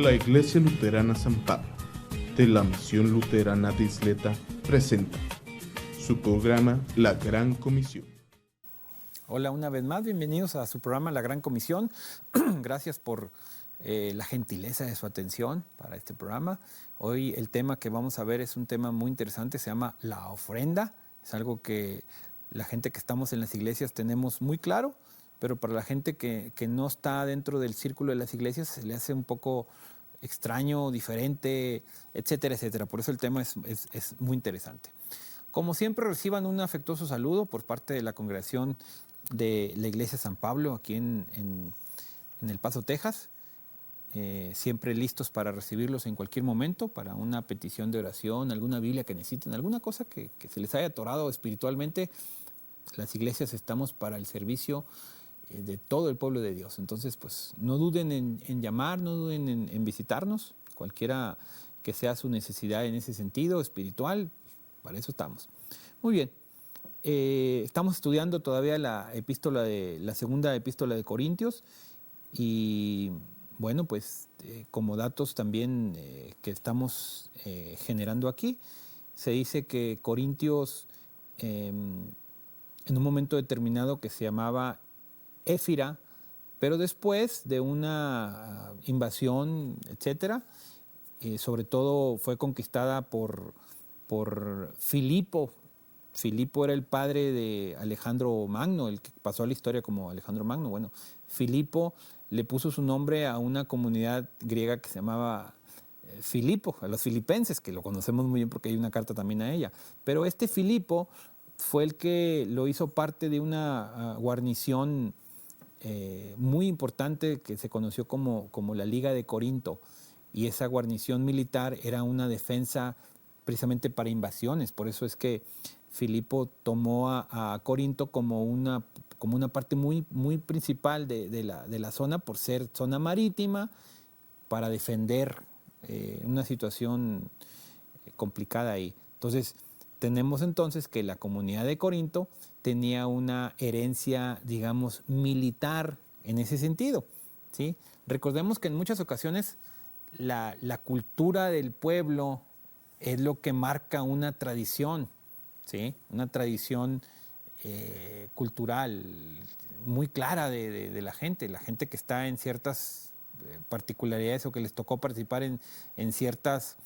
La Iglesia Luterana San Pablo, de la Misión Luterana de Isleta, presenta su programa La Gran Comisión. Hola una vez más, bienvenidos a su programa La Gran Comisión. Gracias por la gentileza de su atención para este programa. Hoy el tema que vamos a ver es un tema muy interesante, se llama la ofrenda. Es algo que la gente que estamos en las iglesias tenemos muy claro, pero para la gente que no está dentro del círculo de las iglesias se le hace un poco extraño, diferente, etcétera, etcétera. Por eso el tema es muy interesante. Como siempre, reciban un afectuoso saludo por parte de la congregación de la Iglesia San Pablo aquí en El Paso, Texas. Siempre listos para recibirlos en cualquier momento, para una petición de oración, alguna Biblia que necesiten, alguna cosa que se les haya atorado espiritualmente. Las iglesias estamos para el servicio de todo el pueblo de Dios. Entonces, pues no duden en llamar, no duden en visitarnos, cualquiera que sea su necesidad en ese sentido espiritual, para eso estamos. Muy bien. Estamos estudiando todavía la segunda epístola de Corintios y bueno, pues como datos también que estamos generando aquí, se dice que Corintios en un momento determinado que se llamaba Éfira, pero después de una invasión, etcétera, sobre todo fue conquistada por Filipo. Filipo era el padre de Alejandro Magno, el que pasó a la historia como Alejandro Magno. Bueno, Filipo le puso su nombre a una comunidad griega que se llamaba Filipo, a los filipenses, que lo conocemos muy bien porque hay una carta también a ella. Pero este Filipo fue el que lo hizo parte de una guarnición muy importante que se conoció como la Liga de Corinto. Y esa guarnición militar era una defensa precisamente para invasiones. Por eso es que Filipo tomó a Corinto como una parte muy, muy principal de la zona, por ser zona marítima, para defender una situación complicada ahí. Entonces, tenemos entonces que la comunidad de Corinto tenía una herencia, digamos, militar en ese sentido, ¿sí? Recordemos que en muchas ocasiones la cultura del pueblo es lo que marca una tradición, ¿sí? Una tradición cultural muy clara de la gente que está en ciertas particularidades o que les tocó participar en ciertas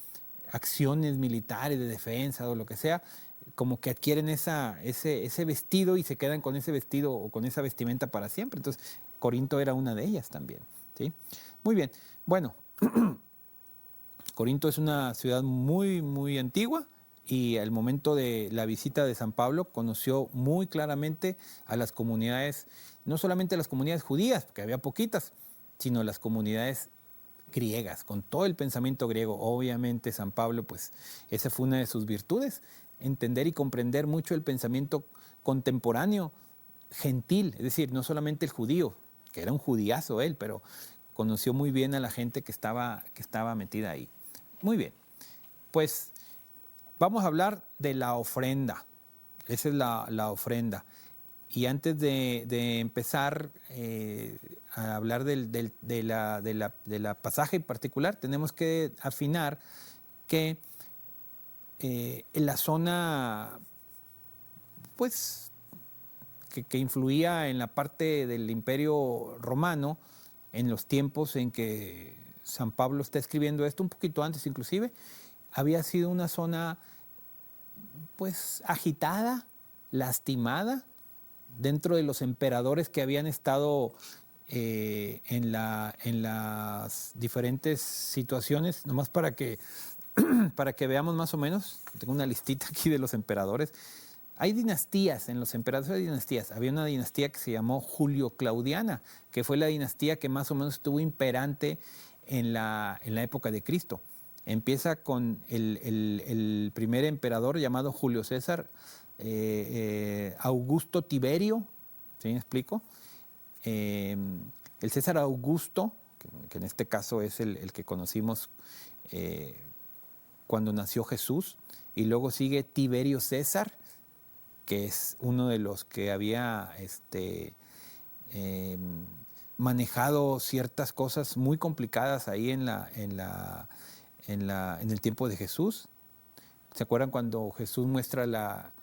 acciones militares de defensa o lo que sea, como que adquieren ese vestido y se quedan con ese vestido o con esa vestimenta para siempre. Entonces, Corinto era una de ellas también, ¿sí? Muy bien, bueno, Corinto es una ciudad muy, muy antigua y al momento de la visita de San Pablo conoció muy claramente a las comunidades, no solamente las comunidades judías, porque había poquitas, sino las comunidades griegas, con todo el pensamiento griego. Obviamente San Pablo, pues esa fue una de sus virtudes, entender y comprender mucho el pensamiento contemporáneo, gentil, es decir, no solamente el judío, que era un judiazo él, pero conoció muy bien a la gente que estaba metida ahí. Muy bien, pues vamos a hablar de la ofrenda. Esa es la ofrenda. Y antes de empezar a hablar de la pasaje en particular, tenemos que afinar que en la zona, pues, que influía en la parte del Imperio Romano, en los tiempos en que San Pablo está escribiendo esto, un poquito antes inclusive, había sido una zona pues agitada, lastimada, dentro de los emperadores que habían estado en las diferentes situaciones, nomás para que veamos más o menos. Tengo una listita aquí de los emperadores. Hay dinastías, en los emperadores hay dinastías. Había una dinastía que se llamó Julio-Claudiana, que fue la dinastía que más o menos estuvo imperante en la época de Cristo. Empieza con el primer emperador llamado Julio César, Augusto Tiberio, ¿sí me explico? El César Augusto, que en este caso es el que conocimos cuando nació Jesús, y luego sigue Tiberio César, que es uno de los que había manejado ciertas cosas muy complicadas ahí en el tiempo de Jesús. ¿Se acuerdan cuando Jesús muestra la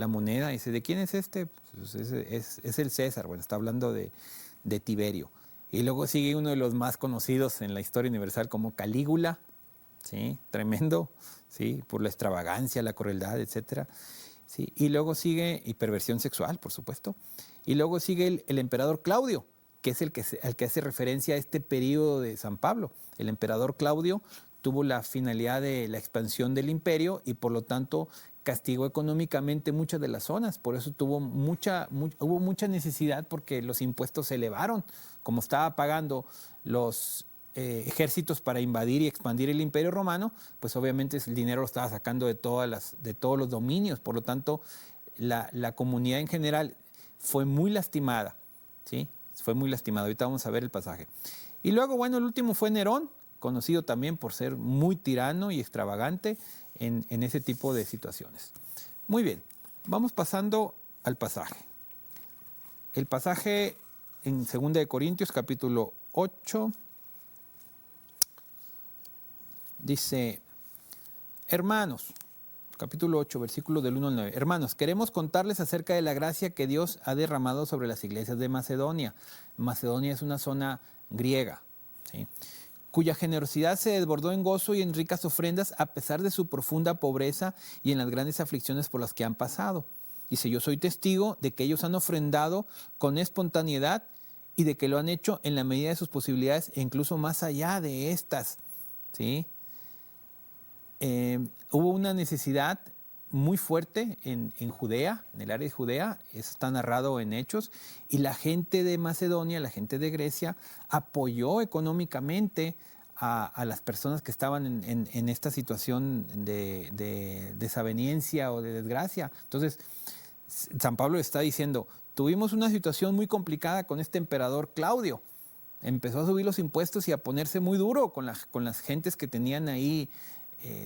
moneda y dice, ¿de quién es este? Pues es el César. Bueno, está hablando de Tiberio. Y luego sigue uno de los más conocidos en la historia universal como Calígula, ¿sí? Tremendo, ¿sí? Por la extravagancia, la crueldad, etc. ¿Sí? Y luego sigue, y perversión sexual, por supuesto. Y luego sigue el emperador Claudio, que es el que hace referencia a este periodo de San Pablo. El emperador Claudio tuvo la finalidad de la expansión del imperio y por lo tanto castigó económicamente muchas de las zonas. Por eso hubo mucha necesidad porque los impuestos se elevaron. Como estaba pagando los ejércitos para invadir y expandir el imperio romano, pues obviamente el dinero lo estaba sacando de todos los dominios. Por lo tanto, la comunidad en general fue muy lastimada, ¿sí? Fue muy lastimada. Ahorita vamos a ver el pasaje. Y luego, bueno, el último fue Nerón, conocido también por ser muy tirano y extravagante en ese tipo de situaciones. Muy bien, vamos pasando al pasaje. El pasaje en 2 de Corintios, capítulo 8, dice, hermanos, capítulo 8, versículo del 1 al 9. Hermanos, queremos contarles acerca de la gracia que Dios ha derramado sobre las iglesias de Macedonia. Macedonia es una zona griega, ¿sí? Cuya generosidad se desbordó en gozo y en ricas ofrendas a pesar de su profunda pobreza y en las grandes aflicciones por las que han pasado. Dice, yo soy testigo de que ellos han ofrendado con espontaneidad y de que lo han hecho en la medida de sus posibilidades e incluso más allá de estas, ¿sí? Hubo una necesidad muy fuerte en Judea, en el área de Judea, eso está narrado en Hechos, y la gente de Macedonia, la gente de Grecia, apoyó económicamente a las personas que estaban en esta situación de desaveniencia o de desgracia. Entonces, San Pablo está diciendo, tuvimos una situación muy complicada con este emperador Claudio, empezó a subir los impuestos y a ponerse muy duro con las gentes que tenían ahí,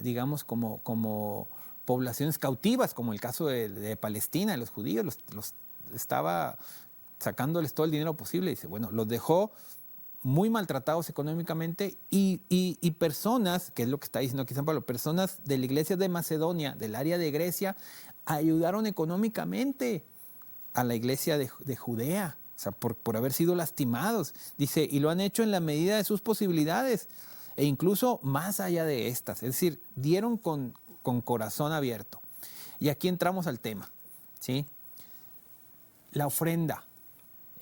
digamos, como poblaciones cautivas, como el caso de Palestina, los judíos, los estaba sacándoles todo el dinero posible. Dice, bueno, los dejó muy maltratados económicamente y personas, que es lo que está diciendo aquí San Pablo, personas de la iglesia de Macedonia, del área de Grecia, ayudaron económicamente a la iglesia de Judea, o sea, por haber sido lastimados. Dice, y lo han hecho en la medida de sus posibilidades e incluso más allá de estas. Es decir, dieron con corazón abierto. Y aquí entramos al tema, ¿sí? La ofrenda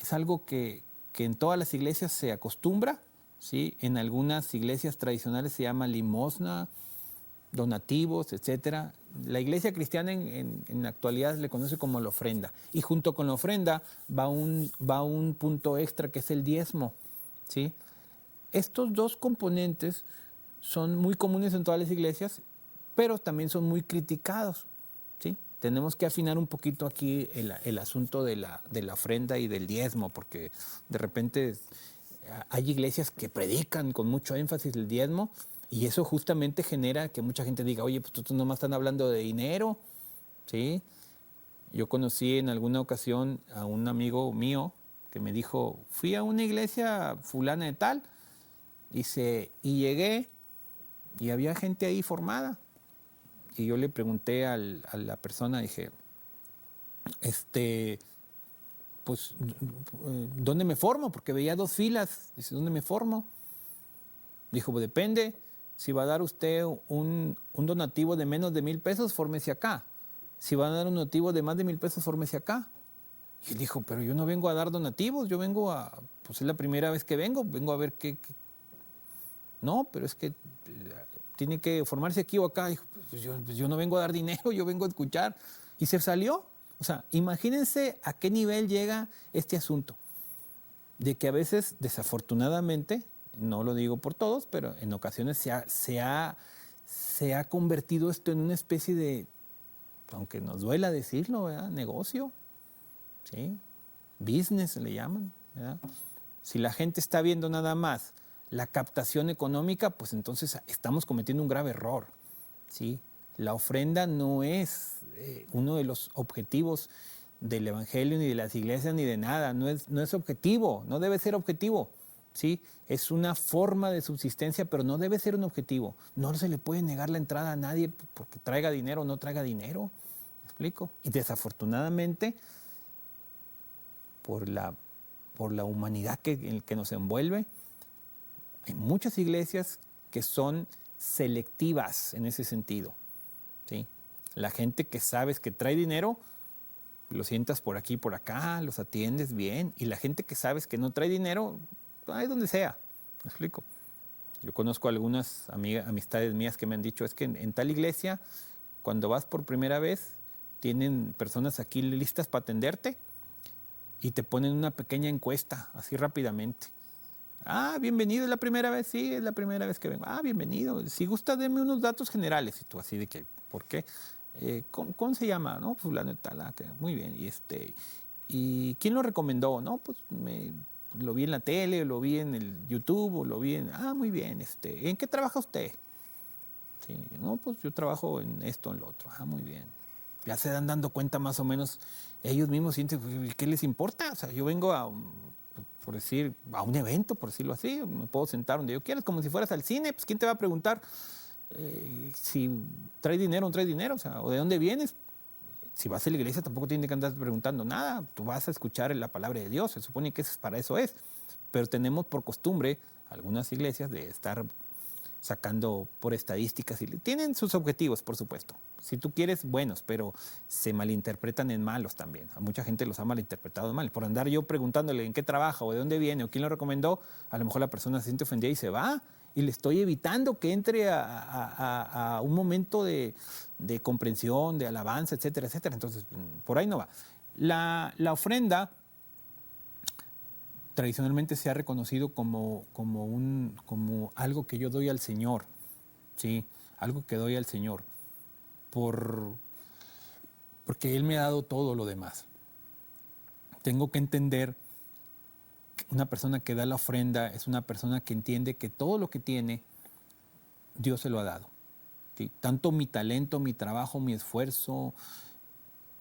es algo que en todas las iglesias se acostumbra, ¿sí? En algunas iglesias tradicionales se llama limosna, donativos, etcétera. La iglesia cristiana en la actualidad le conoce como la ofrenda. Y junto con la ofrenda va un punto extra que es el diezmo, ¿sí? Estos dos componentes son muy comunes en todas las iglesias, pero también son muy criticados, ¿sí? Tenemos que afinar un poquito aquí el asunto de la ofrenda y del diezmo, porque de repente hay iglesias que predican con mucho énfasis el diezmo y eso justamente genera que mucha gente diga, oye, pues tú nomás están hablando de dinero, ¿sí? Yo conocí en alguna ocasión a un amigo mío que me dijo, fui a una iglesia fulana de tal, dice, y llegué y había gente ahí formada. Y yo le pregunté a la persona, dije, pues, ¿dónde me formo? Porque veía 2 filas. Dice, ¿dónde me formo? Dijo, pues depende. Si va a dar usted un donativo de menos de 1,000 pesos, fórmese acá. Si va a dar un donativo de más de 1,000 pesos, fórmese acá. Y él dijo, pero yo no vengo a dar donativos, yo vengo pues es la primera vez que vengo a ver qué. No, pero es que tiene que formarse aquí o acá. Dijo, pues yo no vengo a dar dinero, yo vengo a escuchar. Y se salió. O sea, imagínense a qué nivel llega este asunto. De que a veces, desafortunadamente, no lo digo por todos, pero en ocasiones se ha convertido esto en una especie de, aunque nos duela decirlo, ¿verdad? Negocio, ¿sí? Business le llaman, ¿verdad? Si la gente está viendo nada más la captación económica, pues entonces estamos cometiendo un grave error, ¿sí? La ofrenda no es uno de los objetivos del evangelio, ni de las iglesias, ni de nada. No es objetivo, no debe ser objetivo. ¿Sí? Es una forma de subsistencia, pero no debe ser un objetivo. No se le puede negar la entrada a nadie porque traiga dinero o no traiga dinero. ¿Me explico? Y desafortunadamente, por la humanidad que nos envuelve, hay muchas iglesias que son selectivas en ese sentido. ¿Sí? La gente que sabes que trae dinero, lo sientas por aquí y por acá, los atiendes bien. Y la gente que sabes que no trae dinero, ahí donde sea. ¿Me explico? Yo conozco algunas amistades mías que me han dicho, es que en tal iglesia, cuando vas por primera vez, tienen personas aquí listas para atenderte y te ponen una pequeña encuesta, así rápidamente. Ah, bienvenido, ¿es la primera vez? Sí, es la primera vez que vengo. Ah, bienvenido. Si gusta, deme unos datos generales. Y tú así de que, ¿por qué? ¿Cómo se llama? No, pues fulano de tal. Muy bien. ¿Y quién lo recomendó? No, pues lo vi en la tele, o lo vi en el YouTube, o lo vi en... Ah, muy bien. ¿En qué trabaja usted? Sí, no, pues yo trabajo en esto, en lo otro. Ah, muy bien. Ya se dan dando cuenta más o menos, ellos mismos sienten, ¿qué les importa? O sea, yo vengo a un evento, por decirlo así, me puedo sentar donde yo quiera, es como si fueras al cine, pues ¿quién te va a preguntar si trae dinero o no trae dinero? O sea, o de dónde vienes. Si vas a la iglesia tampoco tienes que andar preguntando nada, tú vas a escuchar la palabra de Dios, se supone que para eso es. Pero tenemos por costumbre, algunas iglesias, de estar sacando por estadísticas y tienen sus objetivos, por supuesto. Si tú quieres, buenos, pero se malinterpretan en malos también. A mucha gente los ha malinterpretado mal. Por andar yo preguntándole en qué trabaja o de dónde viene o quién lo recomendó, a lo mejor la persona se siente ofendida y se va. Y le estoy evitando que entre a un momento de comprensión, de alabanza, etcétera, etcétera. Entonces, por ahí no va. La ofrenda tradicionalmente se ha reconocido como algo que yo doy al Señor, ¿sí? Algo que doy al Señor, porque Él me ha dado todo lo demás. Tengo que entender que una persona que da la ofrenda es una persona que entiende que todo lo que tiene, Dios se lo ha dado. ¿Sí? Tanto mi talento, mi trabajo, mi esfuerzo,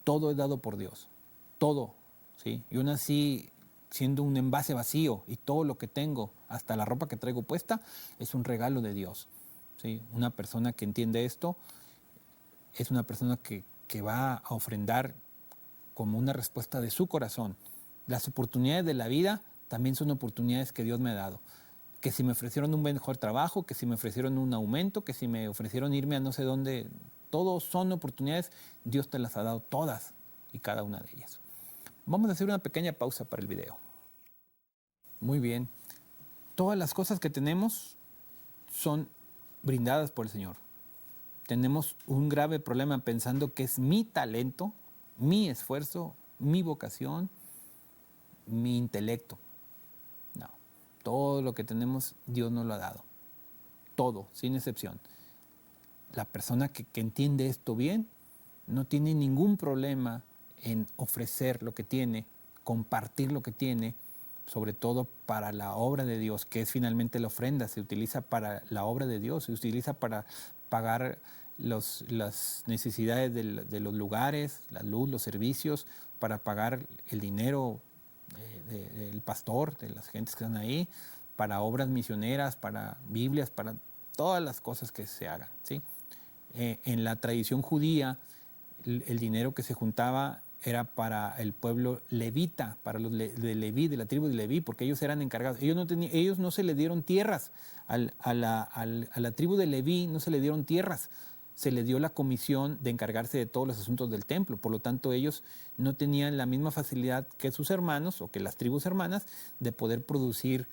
todo es dado por Dios, todo. ¿Sí? Yo nací siendo un envase vacío y todo lo que tengo, hasta la ropa que traigo puesta, es un regalo de Dios. ¿Sí? Una persona que entiende esto es una persona que va a ofrendar como una respuesta de su corazón. Las oportunidades de la vida también son oportunidades que Dios me ha dado. Que si me ofrecieron un mejor trabajo, que si me ofrecieron un aumento, que si me ofrecieron irme a no sé dónde, todos son oportunidades, Dios te las ha dado todas y cada una de ellas. Vamos a hacer una pequeña pausa para el video. Muy bien. Todas las cosas que tenemos son brindadas por el Señor. Tenemos un grave problema pensando que es mi talento, mi esfuerzo, mi vocación, mi intelecto. No. Todo lo que tenemos, Dios nos lo ha dado. Todo, sin excepción. La persona que entiende esto bien no tiene ningún problema en ofrecer lo que tiene, compartir lo que tiene, sobre todo para la obra de Dios, que es finalmente la ofrenda. Se utiliza para la obra de Dios, se utiliza para pagar las necesidades de los lugares, la luz, los servicios, para pagar el dinero del pastor, de las gentes que están ahí, para obras misioneras, para Biblias, para todas las cosas que se hagan, ¿sí? En la tradición judía, el dinero que se juntaba era para el pueblo levita, para los de Leví, de la tribu de Leví, porque ellos eran encargados. Ellos no se le dieron tierras. A la tribu de Leví no se le dieron tierras. Se le dio la comisión de encargarse de todos los asuntos del templo. Por lo tanto, ellos no tenían la misma facilidad que sus hermanos o que las tribus hermanas de poder producir,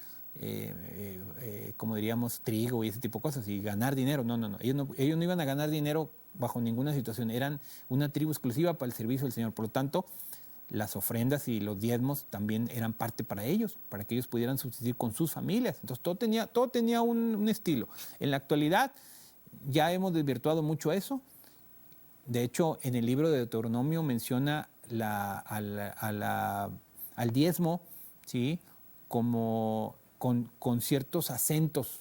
como diríamos, trigo y ese tipo de cosas y ganar dinero. No. Ellos no iban a ganar dinero bajo ninguna situación. Eran una tribu exclusiva para el servicio del Señor. Por lo tanto, las ofrendas y los diezmos también eran parte para ellos, para que ellos pudieran subsistir con sus familias. Entonces, todo tenía un estilo. En la actualidad, ya hemos desvirtuado mucho eso. De hecho, en el libro de Deuteronomio menciona al diezmo, ¿sí? Como con ciertos acentos,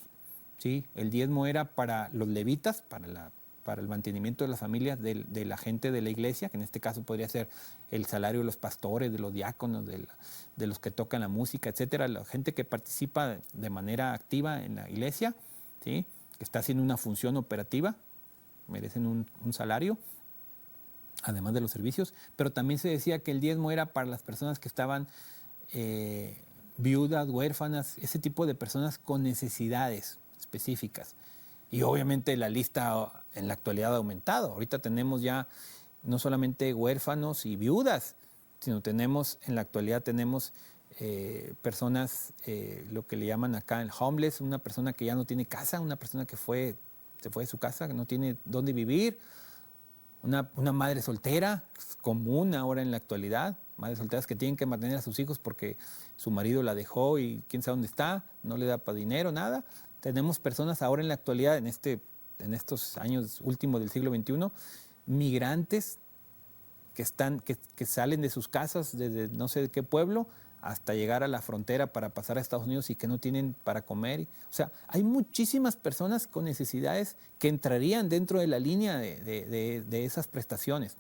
¿sí? El diezmo era para los levitas, para para el mantenimiento de las familias de la gente de la iglesia, que en este caso podría ser el salario de los pastores, de los diáconos, de los que tocan la música, etcétera, la gente que participa de manera activa en la iglesia, ¿sí? Que está haciendo una función operativa, merecen un salario, además de los servicios, pero también se decía que el diezmo era para las personas que estaban viudas, huérfanas, ese tipo de personas con necesidades específicas. Y obviamente la lista en la actualidad ha aumentado. Ahorita tenemos ya no solamente huérfanos y viudas, sino en la actualidad tenemos personas, lo que le llaman acá el homeless, una persona que ya no tiene casa, una persona que se fue de su casa, que no tiene dónde vivir, una madre soltera, es común ahora en la actualidad, madres solteras que tienen que mantener a sus hijos porque su marido la dejó y quién sabe dónde está, no le da para dinero, nada. Tenemos personas ahora en la actualidad, en estos años últimos del siglo XXI, migrantes que salen de sus casas desde no sé de qué pueblo hasta llegar a la frontera para pasar a Estados Unidos y que no tienen para comer. O sea, hay muchísimas personas con necesidades que entrarían dentro de la línea de esas prestaciones.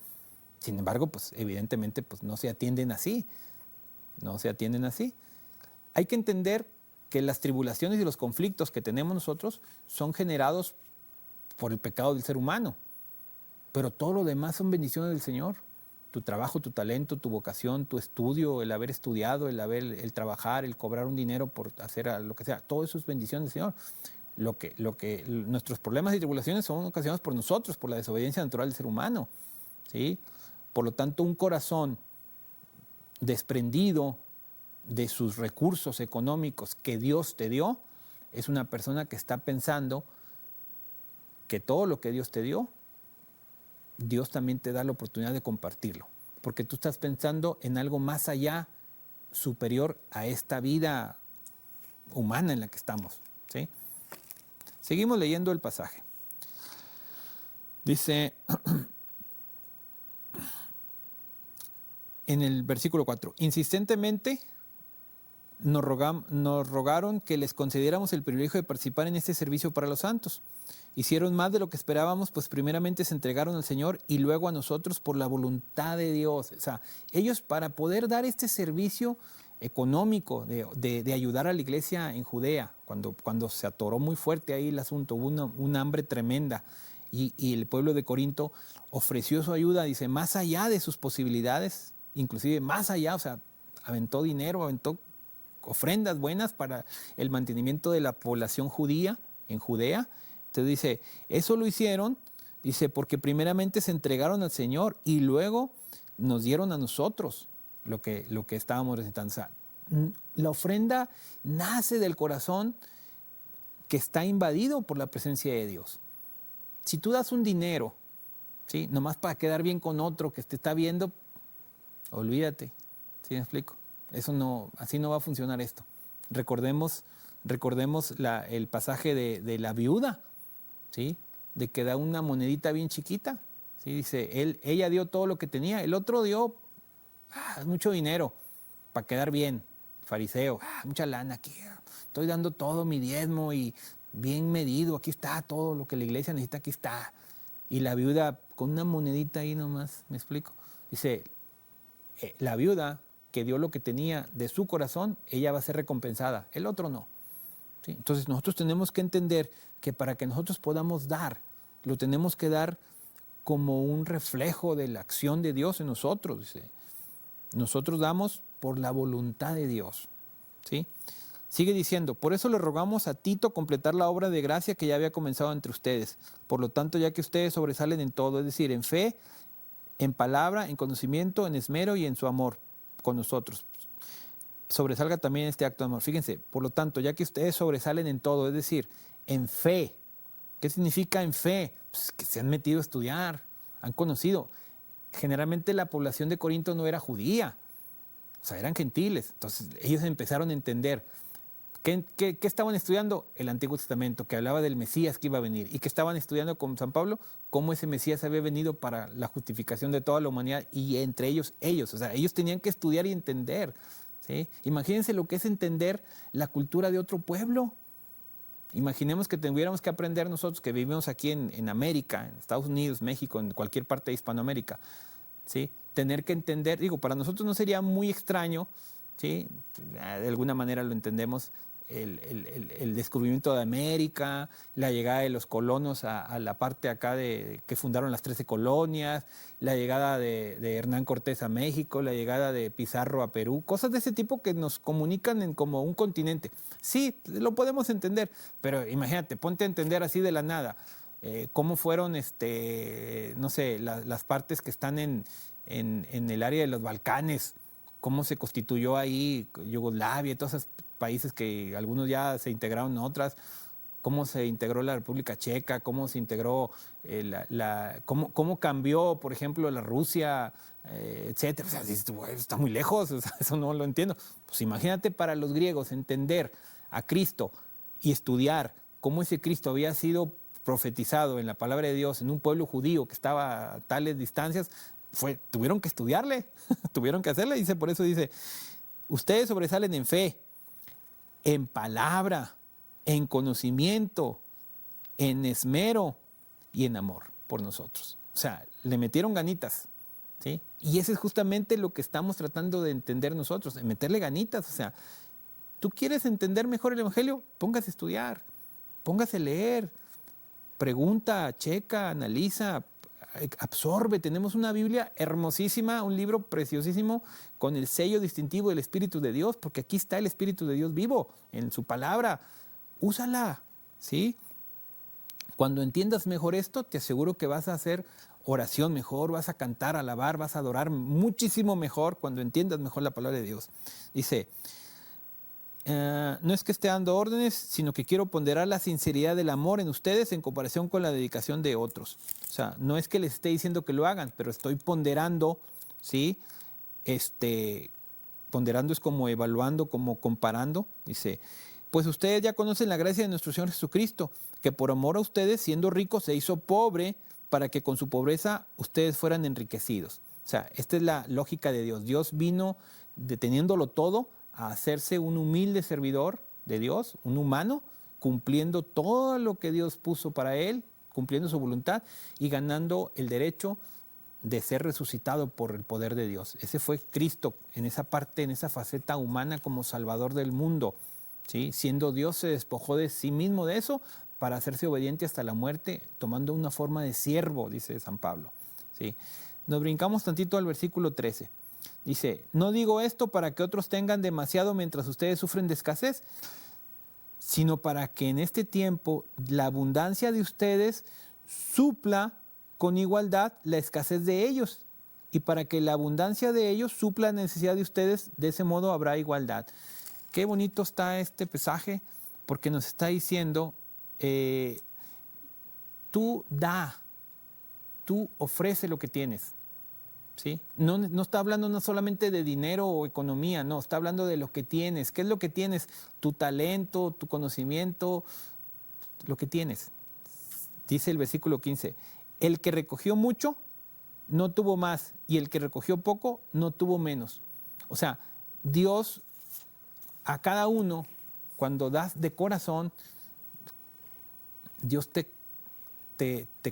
Sin embargo, pues evidentemente pues, no se atienden así. No se atienden así. Hay que entender que las tribulaciones y los conflictos que tenemos nosotros son generados por el pecado del ser humano. Pero todo lo demás son bendiciones del Señor. Tu trabajo, tu talento, tu vocación, tu estudio, el haber estudiado, el trabajar, el cobrar un dinero por hacer lo que sea, todo eso es bendición del Señor. Nuestros problemas y tribulaciones son ocasionados por nosotros, por la desobediencia natural del ser humano, ¿sí? Por lo tanto, un corazón desprendido de sus recursos económicos que Dios te dio, es una persona que está pensando que todo lo que Dios te dio, Dios también te da la oportunidad de compartirlo, porque tú estás pensando en algo más allá, superior a esta vida humana en la que estamos, ¿sí? Seguimos leyendo el pasaje. Dice en el versículo 4, insistentemente nos rogaron que les concediéramos el privilegio de participar en este servicio para los santos. Hicieron más de lo que esperábamos, pues primeramente se entregaron al Señor y luego a nosotros por la voluntad de Dios. O sea, ellos para poder dar este servicio económico de ayudar a la iglesia en Judea, cuando se atoró muy fuerte ahí el asunto, hubo una hambre tremenda y el pueblo de Corinto ofreció su ayuda, dice, más allá de sus posibilidades, inclusive más allá, o sea, aventó dinero, aventó ofrendas buenas para el mantenimiento de la población judía en Judea. Entonces dice, eso lo hicieron, dice, porque primeramente se entregaron al Señor y luego nos dieron a nosotros lo que estábamos recitando. O sea, la ofrenda nace del corazón que está invadido por la presencia de Dios. Si tú das un dinero, ¿sí? Nomás para quedar bien con otro que te está viendo, olvídate. ¿Sí me explico? Eso no, así no va a funcionar esto. Recordemos el pasaje de la viuda, ¿sí? De que da una monedita bien chiquita, ¿sí? Dice, ella dio todo lo que tenía, el otro dio mucho dinero para quedar bien, fariseo, mucha lana aquí, estoy dando todo mi diezmo y bien medido, aquí está todo lo que la iglesia necesita, aquí está. Y la viuda con una monedita ahí nomás, ¿me explico? Dice, la viuda que dio lo que tenía de su corazón, ella va a ser recompensada, el otro no. ¿Sí? Entonces nosotros tenemos que entender que para que nosotros podamos dar, lo tenemos que dar como un reflejo de la acción de Dios en nosotros. Dice. Nosotros damos por la voluntad de Dios. ¿Sí? Sigue diciendo, por eso le rogamos a Tito completar la obra de gracia que ya había comenzado entre ustedes. Por lo tanto, ya que ustedes sobresalen en todo, es decir, en fe, en palabra, en conocimiento, en esmero y en su amor con nosotros. Sobresalga también este acto de amor. Fíjense, por lo tanto, ya que ustedes sobresalen en todo, es decir, en fe. ¿Qué significa en fe? Pues que se han metido a estudiar, han conocido. Generalmente la población de Corinto no era judía, o sea, eran gentiles. Entonces ellos empezaron a entender. ¿Qué estaban estudiando? El Antiguo Testamento, que hablaba del Mesías que iba a venir. ¿Y que estaban estudiando con San Pablo? Cómo ese Mesías había venido para la justificación de toda la humanidad y entre ellos. O sea, ellos tenían que estudiar y entender. ¿Sí? Imagínense lo que es entender la cultura de otro pueblo. Imaginemos que tuviéramos que aprender nosotros que vivimos aquí en América, en Estados Unidos, México, en cualquier parte de Hispanoamérica, ¿sí? Tener que entender, digo, para nosotros no sería muy extraño, ¿sí? De alguna manera lo entendemos, el descubrimiento de América, la llegada de los colonos a la parte acá que fundaron las 13 colonias, la llegada de Hernán Cortés a México, la llegada de Pizarro a Perú, cosas de ese tipo que nos comunican como un continente. Sí, lo podemos entender, pero imagínate, ponte a entender así de la nada, cómo fueron, no sé, las partes que están en el área de los Balcanes, cómo se constituyó ahí Yugoslavia, todos esos países que algunos ya se integraron en otras, cómo se integró la República Checa, cómo se integró, cómo cambió, por ejemplo, la Rusia, etcétera. O sea, dices, "Güey, está muy lejos, o sea, eso no lo entiendo". Pues imagínate para los griegos entender a Cristo y estudiar cómo ese Cristo había sido profetizado en la palabra de Dios en un pueblo judío que estaba a tales distancias, tuvieron que estudiarle, tuvieron que hacerle. Por eso dice, ustedes sobresalen en fe, en palabra, en conocimiento, en esmero y en amor por nosotros. O sea, le metieron ganitas, ¿sí? Y eso es justamente lo que estamos tratando de entender nosotros, de meterle ganitas. O sea, ¿tú quieres entender mejor el Evangelio? Póngase a estudiar, póngase a leer, pregunta, checa, analiza, absorbe. Tenemos una Biblia hermosísima, un libro preciosísimo con el sello distintivo del Espíritu de Dios, porque aquí está el Espíritu de Dios vivo en su palabra. Úsala, ¿sí? Cuando entiendas mejor esto, te aseguro que vas a hacer oración mejor, vas a cantar, alabar, vas a adorar muchísimo mejor cuando entiendas mejor la palabra de Dios. Dice, no es que esté dando órdenes, sino que quiero ponderar la sinceridad del amor en ustedes en comparación con la dedicación de otros. O sea, no es que les esté diciendo que lo hagan, pero estoy ponderando, ¿sí? Ponderando es como evaluando, como comparando. Dice, pues ustedes ya conocen la gracia de nuestro Señor Jesucristo, que por amor a ustedes, siendo rico, se hizo pobre para que con su pobreza ustedes fueran enriquecidos. O sea, esta es la lógica de Dios. Dios vino, deteniéndolo todo, a hacerse un humilde servidor de Dios, un humano, cumpliendo todo lo que Dios puso para él, cumpliendo su voluntad y ganando el derecho de ser resucitado por el poder de Dios. Ese fue Cristo en esa parte, en esa faceta humana como Salvador del mundo, ¿sí? Siendo Dios se despojó de sí mismo de eso para hacerse obediente hasta la muerte, tomando una forma de siervo, dice San Pablo, ¿sí? Nos brincamos tantito al versículo 13. Dice, no digo esto para que otros tengan demasiado mientras ustedes sufren de escasez, sino para que en este tiempo la abundancia de ustedes supla con igualdad la escasez de ellos, y para que la abundancia de ellos supla la necesidad de ustedes, de ese modo habrá igualdad. Qué bonito está este pasaje, porque nos está diciendo, tú ofrece lo que tienes. ¿Sí? No está hablando no solamente de dinero o economía, no, está hablando de lo que tienes. ¿Qué es lo que tienes? Tu talento, tu conocimiento, lo que tienes. Dice el versículo 15, el que recogió mucho no tuvo más, y el que recogió poco no tuvo menos. O sea, Dios a cada uno, cuando das de corazón, Dios te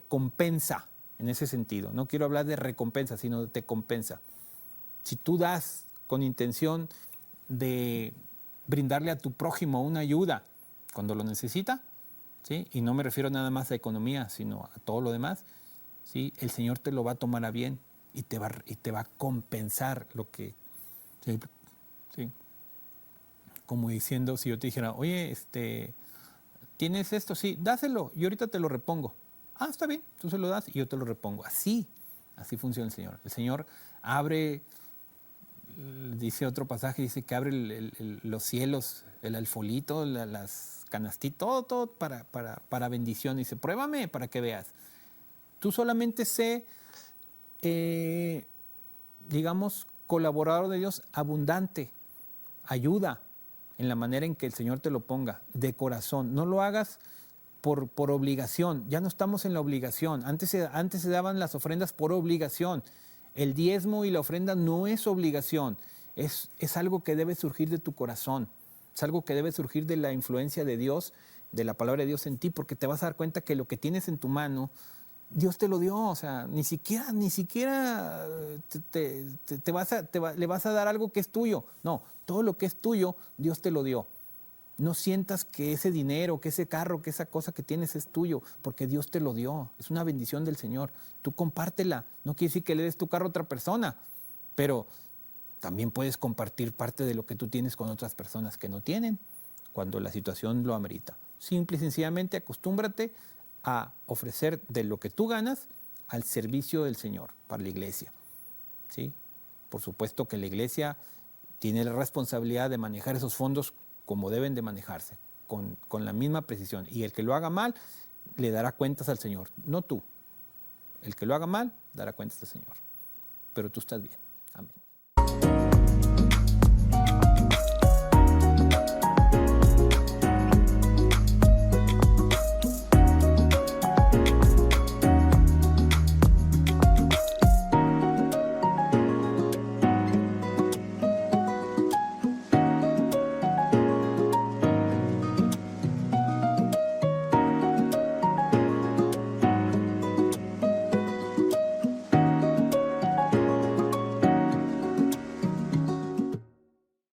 compensa. En ese sentido, no quiero hablar de recompensa, sino de te compensa. Si tú das con intención de brindarle a tu prójimo una ayuda cuando lo necesita, ¿sí? Y no me refiero nada más a economía, sino a todo lo demás, ¿sí? El Señor te lo va a tomar a bien y te va a compensar lo que... ¿sí? ¿Sí? Como diciendo, si yo te dijera, oye, ¿tienes esto? Sí, dáselo y ahorita te lo repongo. Ah, está bien, tú se lo das y yo te lo repongo. Así funciona el Señor. El Señor abre, dice otro pasaje, dice que abre los cielos, el alfolito, las canastitas, todo para bendición. Dice, pruébame para que veas. Tú solamente sé, digamos, colaborador de Dios abundante. Ayuda en la manera en que el Señor te lo ponga, de corazón. No lo hagas por obligación. Ya no estamos en la obligación. Antes se daban las ofrendas por obligación. El diezmo y la ofrenda no es obligación. Es algo que debe surgir de tu corazón. Es algo que debe surgir de la influencia de Dios de la palabra de Dios en ti, porque te vas a dar cuenta que lo que tienes en tu mano, Dios te lo dio. O sea, ni siquiera le vas a dar algo que es tuyo. No, todo lo que es tuyo, Dios te lo dio. No sientas que ese dinero, que ese carro, que esa cosa que tienes es tuyo, porque Dios te lo dio. Es una bendición del Señor. Tú compártela. No quiere decir que le des tu carro a otra persona, pero también puedes compartir parte de lo que tú tienes con otras personas que no tienen, cuando la situación lo amerita. Simple y sencillamente acostúmbrate a ofrecer de lo que tú ganas al servicio del Señor, para la iglesia, ¿sí? Por supuesto que la iglesia tiene la responsabilidad de manejar esos fondos como deben de manejarse, con la misma precisión. Y el que lo haga mal, le dará cuentas al Señor, no tú. El que lo haga mal, dará cuentas al Señor. Pero tú estás bien. Amén.